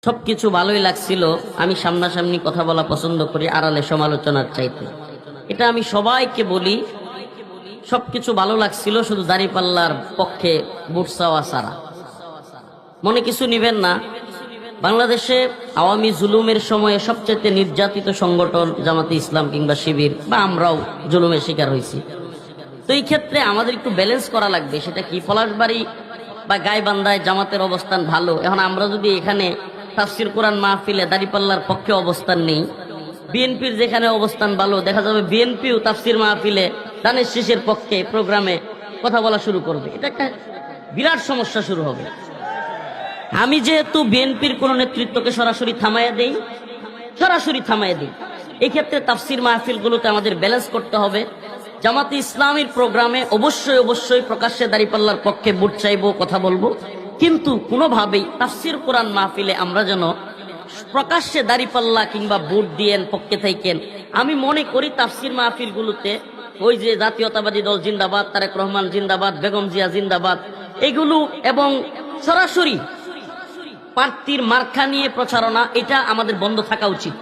সবকিছু ভালোই লাগছিল। আমি সামনাসামনি কথা বলা পছন্দ করি আড়ালে সমালোচনার চাইতে। এটা আমি সবাইকে বলি, সবকিছু ভালো লাগছিল, শুধু দাঁড়িপাল্লার পক্ষে ভোট চাওয়া ছাড়া। মনে কিছু নিবেন না, বাংলাদেশে আওয়ামী জুলুমের সময়ে সবচেয়ে নির্যাতিত সংগঠন জামাতে ইসলাম কিংবা শিবির, বা আমরাও জুলুমের শিকার হয়েছি। তো এই ক্ষেত্রে আমাদের একটু ব্যালেন্স করা লাগবে। সেটা কি, পলাশবাড়ি বা গাইবান্ধায় জামাতের অবস্থান ভালো, এখন আমরা যদি এখানে তাফসির কোরআন মাহফিলে দাঁড়িপাল্লার পক্ষে অবস্থান নেই, বিএনপির যেখানে অবস্থান ভালো, দেখা যাবে বিএনপিও তাফসির মাহফিলে দানের শীষের পক্ষে প্রোগ্রামে কথা বলা শুরু করবে। এটা একটা বিরাট সমস্যা শুরু হবে। আমি যেহেতু বিএনপির কোন নেতৃত্বকে সরাসরি থামাইয়া দেই, এই ক্ষেত্রে তাফসির মাহফিলগুলোতে আমাদের ব্যালেন্স করতে হবে। জামাতে ইসলামীর প্রোগ্রামে অবশ্যই প্রকাশ্যে দাঁড়িপাল্লার পক্ষে ভোট চাইবো, কথা বলবো, কিন্তু কোনোভাবেই তাফসির কোরআন মাহফিলে আমরা যেন প্রকাশ্যে দাঁড়িপাল্লা কিংবা ভোট দিয়েন পক্ষে থাকেন। আমি মনে করি তাফসির মাহফিলগুলোতে ওই যে জাতীয়তাবাদী দল জিন্দাবাদ, তারেক রহমান জিন্দাবাদ, বেগম জিয়া জিন্দাবাদ, এগুলো এবং সরাসরি প্রার্থীর মার্কা নিয়ে প্রচারণা, এটা আমাদের বন্ধ থাকা উচিত।